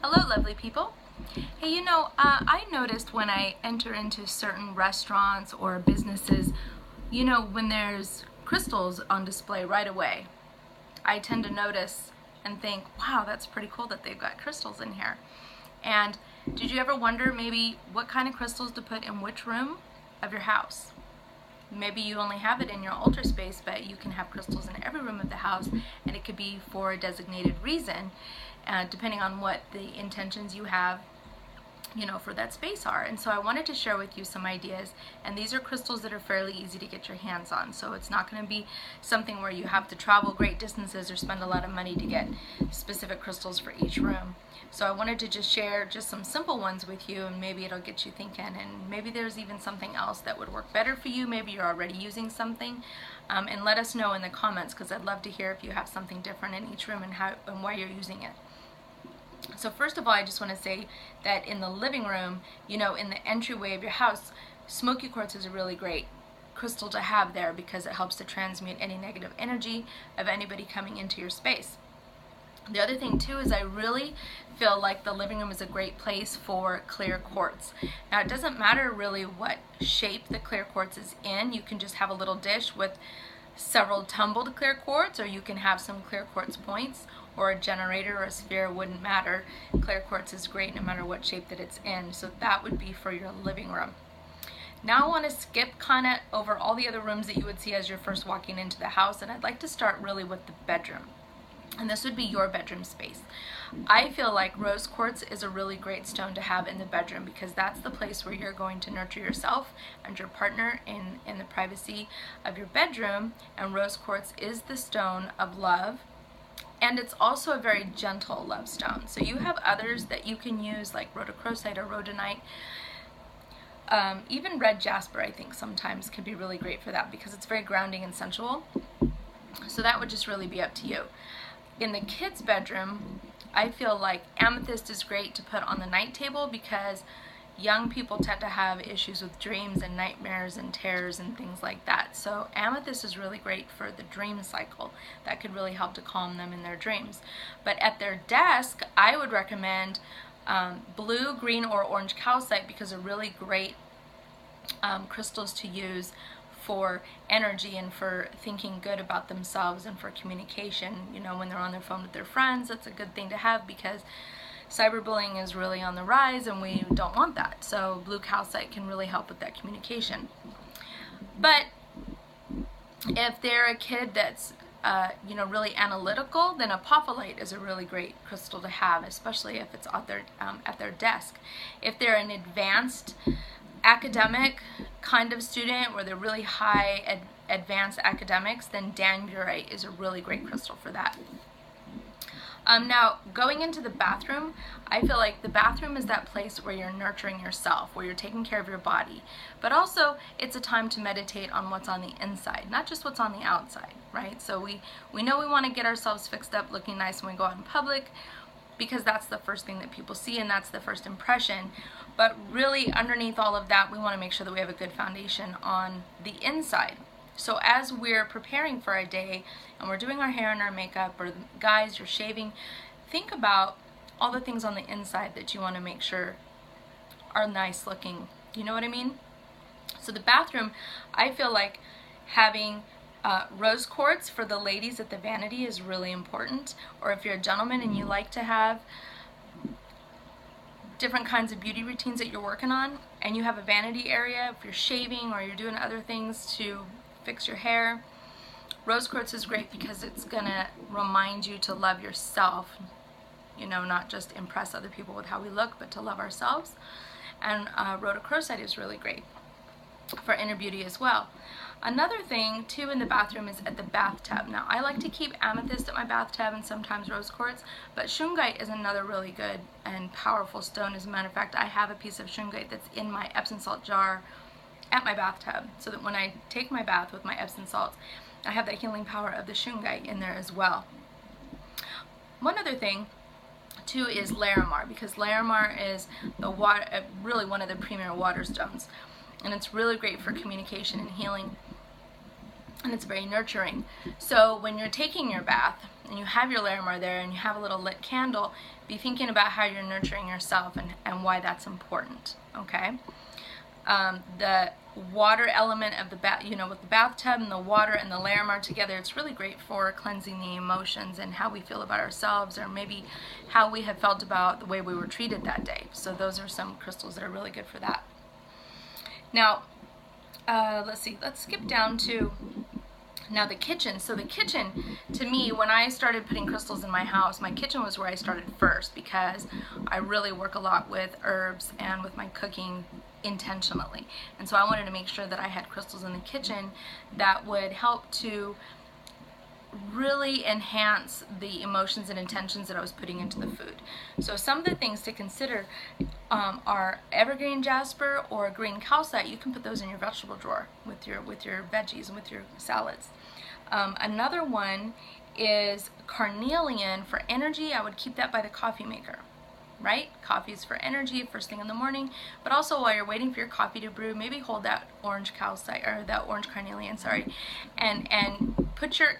Hello, lovely people. Hey, I noticed when I enter into certain restaurants or businesses, when there's crystals on display right away, I tend to notice and think, wow, that's pretty cool that they've got crystals in here. And did you ever wonder maybe what kind of crystals to put in which room of your house? Maybe you only have it in your altar space, but you can have crystals in every room of the house, and it could be for a designated reason, depending on what the intentions you have, for that space are. And so I wanted to share with you some ideas, and these are crystals that are fairly easy to get your hands on. So it's not going to be something where you have to travel great distances or spend a lot of money to get specific crystals for each room. So I wanted to just share just some simple ones with you, and maybe it'll get you thinking, and maybe there's even something else that would work better for you. Maybe you're already using something, and let us know in the comments, because I'd love to hear if you have something different in each room and why you're using it. So first of all, I just want to say that in the living room, in the entryway of your house, smoky quartz is a really great crystal to have there because it helps to transmute any negative energy of anybody coming into your space. The other thing too is I really feel like the living room is a great place for clear quartz. Now it doesn't matter really what shape the clear quartz is in. You can just have a little dish with several tumbled clear quartz, or you can have some clear quartz points, or a generator or a sphere, wouldn't matter. Clear quartz is great no matter what shape that it's in. So that would be for your living room. Now I want to skip kind of over all the other rooms that you would see as you're first walking into the house, and I'd like to start really with the bedroom. And this would be your bedroom space. I feel like rose quartz is a really great stone to have in the bedroom because that's the place where you're going to nurture yourself and your partner in the privacy of your bedroom. And rose quartz is the stone of love. And it's also a very gentle love stone. So you have others that you can use like rhodochrosite or rhodonite. Even red jasper, I think, sometimes can be really great for that because it's very grounding and sensual. So that would just really be up to you. In the kids' bedroom, I feel like amethyst is great to put on the night table because young people tend to have issues with dreams and nightmares and terrors and things like that. So amethyst is really great for the dream cycle. That could really help to calm them in their dreams. But at their desk, I would recommend blue, green, or orange calcite because they're really great crystals to use for energy and for thinking good about themselves and for communication. When they're on their phone with their friends, that's a good thing to have because cyberbullying is really on the rise and we don't want that. So blue calcite can really help with that communication. But if they're a kid that's really analytical, then apophyllite is a really great crystal to have, especially if it's at their desk. If they're an advanced academic kind of student where they're really high advanced academics, then danburite is a really great crystal for that. Now, going into the bathroom, I feel like the bathroom is that place where you're nurturing yourself, where you're taking care of your body, but also it's a time to meditate on what's on the inside, not just what's on the outside, right? So we know we want to get ourselves fixed up, looking nice when we go out in public, because that's the first thing that people see and that's the first impression. But really underneath all of that, we want to make sure that we have a good foundation on the inside. So as we're preparing for a day and we're doing our hair and our makeup, or guys, you're shaving, think about all the things on the inside that you want to make sure are nice looking. You know what I mean? So the bathroom, I feel like having rose quartz for the ladies at the vanity is really important. Or if you're a gentleman and you like to have different kinds of beauty routines that you're working on and you have a vanity area, if you're shaving or you're doing other things to fix your hair, rose quartz is great because it's gonna remind you to love yourself, not just impress other people with how we look, but to love ourselves. And rhodochrosite is really great for inner beauty as well. Another thing too in the bathroom is at the bathtub. Now I like to keep amethyst at my bathtub and sometimes rose quartz, but shungite is another really good and powerful stone. As a matter of fact, I have a piece of shungite that's in my Epsom salt jar at my bathtub, so that when I take my bath with my Epsom salts, I have that healing power of the shungite in there as well. One other thing too is larimar, because larimar is really one of the premier water stones, and it's really great for communication and healing, and it's very nurturing. So when you're taking your bath, and you have your Larimar there and you have a little lit candle, be thinking about how you're nurturing yourself and why that's important, okay? The water element of the with the bathtub and the water and the Larimar together, it's really great for cleansing the emotions and how we feel about ourselves, or maybe how we have felt about the way we were treated that day. So those are some crystals that are really good for that. Now, let's see, let's skip down to now the kitchen. So the kitchen, to me, when I started putting crystals in my house, my kitchen was where I started first, because I really work a lot with herbs and with my cooking intentionally. And so I wanted to make sure that I had crystals in the kitchen that would help to really enhance the emotions and intentions that I was putting into the food. So some of the things to consider are evergreen jasper or green calcite. You can put those in your vegetable drawer with your veggies and with your salads. Another one is carnelian for energy. I would keep that by the coffee maker, right? Coffee is for energy first thing in the morning, but also while you're waiting for your coffee to brew, maybe hold that orange calcite, or that orange carnelian, sorry, and put your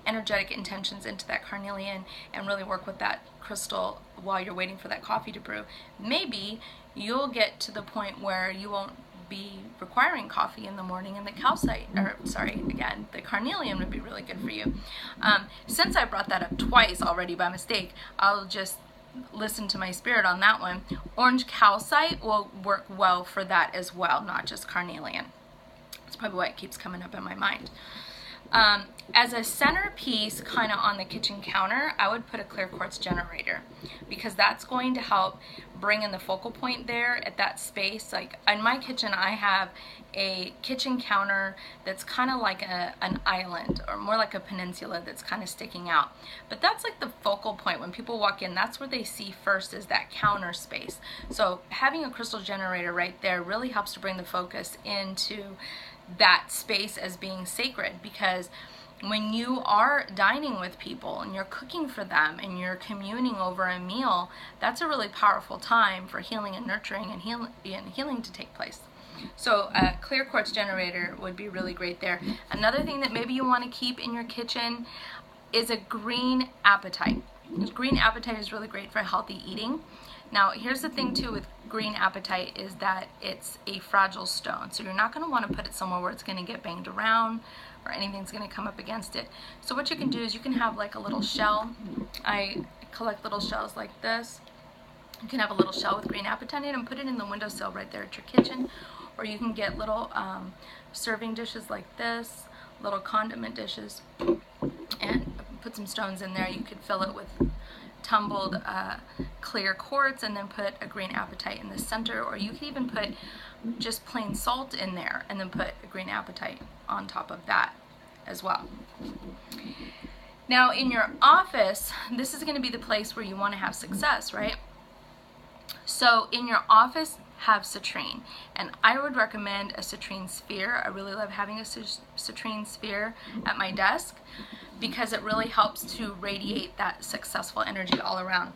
energetic intentions into that carnelian and really work with that crystal while you're waiting for that coffee to brew. Maybe you'll get to the point where you won't be requiring coffee in the morning, and the calcite, or sorry, again, the carnelian would be really good for you. Since I brought that up twice already by mistake, I'll just listen to my spirit on that one. Orange calcite will work well for that as well, not just carnelian. That's probably why it keeps coming up in my mind. As a centerpiece kind of on the kitchen counter, I would put a clear quartz generator, because that's going to help bring in the focal point there at that space. Like in my kitchen, I have a kitchen counter that's kind of like an island, or more like a peninsula that's kind of sticking out. But that's like the focal point. When people walk in, that's where they see first, is that counter space. So having a crystal generator right there really helps to bring the focus into that space as being sacred, because when you are dining with people and you're cooking for them and you're communing over a meal, that's a really powerful time for healing and nurturing and healing to take place. So a clear quartz generator would be really great there. Another thing that maybe you want to keep in your kitchen is a green apatite. Green apatite is really great for healthy eating. Now, here's the thing too with green apatite, is that it's a fragile stone. So you're not going to want to put it somewhere where it's going to get banged around or anything's going to come up against it. So what you can do is you can have like a little shell. I collect little shells like this. You can have a little shell with green apatite in it and put it in the windowsill right there at your kitchen. Or you can get little serving dishes like this, little condiment dishes, and put some stones in there. You could fill it with tumbled clear quartz and then put a green apatite in the center, or you can even put just plain salt in there and then put a green apatite on top of that as well. Now in your office, this is going to be the place where you want to have success, right? So in your office, have citrine, and I would recommend a citrine sphere. I really love having a citrine sphere at my desk, because it really helps to radiate that successful energy all around.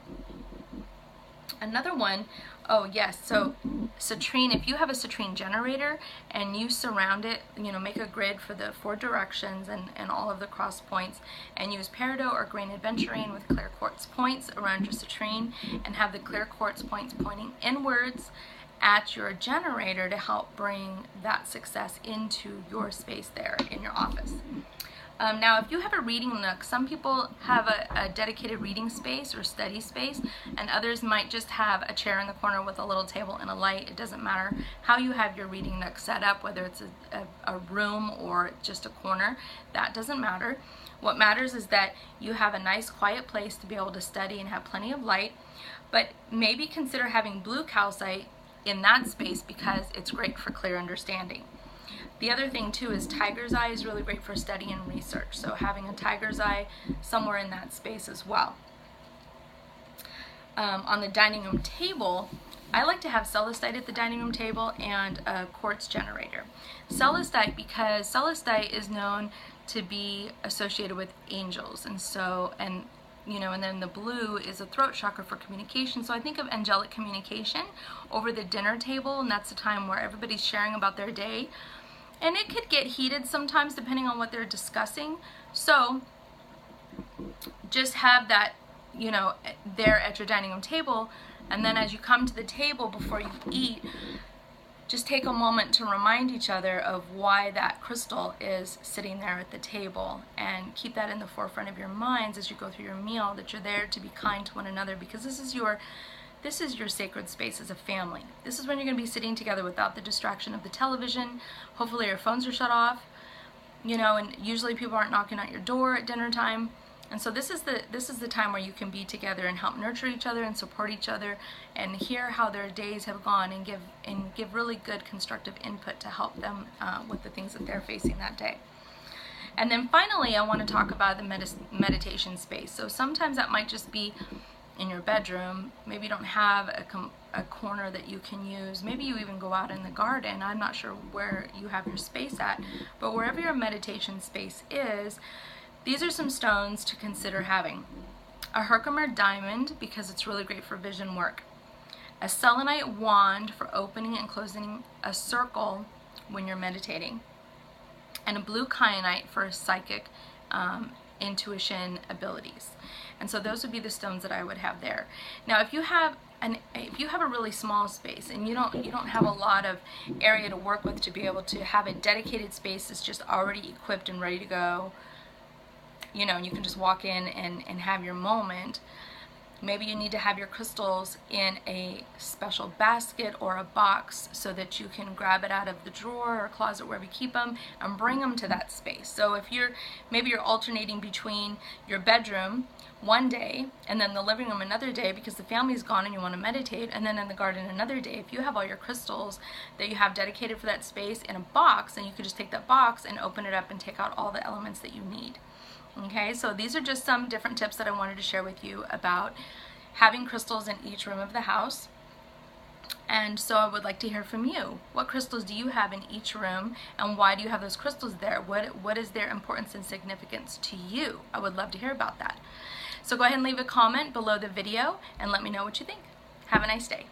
Another one, oh yes, so citrine, if you have a citrine generator and you surround it, make a grid for the 4 directions and all of the cross points, and use peridot or green aventurine with clear quartz points around your citrine, and have the clear quartz points pointing inwards at your generator to help bring that success into your space there in your office. Now, if you have a reading nook, some people have a dedicated reading space or study space, and others might just have a chair in the corner with a little table and a light. It doesn't matter how you have your reading nook set up, whether it's a room or just a corner. That doesn't matter. What matters is that you have a nice quiet place to be able to study and have plenty of light, but maybe consider having blue calcite in that space, because it's great for clear understanding. The other thing too is tiger's eye is really great for study and research, so having a tiger's eye somewhere in that space as well. On the dining room table, I like to have celestite at the dining room table and a quartz generator. Celestite, because celestite is known to be associated with angels, and then the blue is a throat chakra for communication. So I think of angelic communication over the dinner table, and that's a time where everybody's sharing about their day. And it could get heated sometimes depending on what they're discussing. So just have that, you know, there at your dining room table. And then as you come to the table before you eat, just take a moment to remind each other of why that crystal is sitting there at the table, and keep that in the forefront of your minds as you go through your meal, that you're there to be kind to one another, because this is your sacred space as a family. This is when you're going to be sitting together without the distraction of the television. Hopefully your phones are shut off, you know, and usually people aren't knocking at your door at dinner time. And so this is the time where you can be together and help nurture each other and support each other, and hear how their days have gone, and give really good constructive input to help them with the things that they're facing that day. And then finally, I want to talk about the meditation space. So sometimes that might just be in your bedroom. Maybe you don't have a corner that you can use. Maybe you even go out in the garden. I'm not sure where you have your space at, but wherever your meditation space is, these are some stones to consider having. A Herkimer diamond, because it's really great for vision work. A selenite wand for opening and closing a circle when you're meditating. And a blue kyanite for psychic intuition abilities. And so those would be the stones that I would have there. Now, if you have a really small space and you don't have a lot of area to work with to be able to have a dedicated space that's just already equipped and ready to go, you know, and you can just walk in and have your moment. Maybe you need to have your crystals in a special basket or a box so that you can grab it out of the drawer or closet, wherever you keep them, and bring them to that space. So if maybe you're alternating between your bedroom one day and then the living room another day because the family's gone and you want to meditate, and then in the garden another day, if you have all your crystals that you have dedicated for that space in a box, then you could just take that box and open it up and take out all the elements that you need. Okay, so these are just some different tips that I wanted to share with you about having crystals in each room of the house. And so I would like to hear from you. What crystals do you have in each room, and why do you have those crystals there? What is their importance and significance to you? I would love to hear about that. So go ahead and leave a comment below the video and let me know what you think. Have a nice day.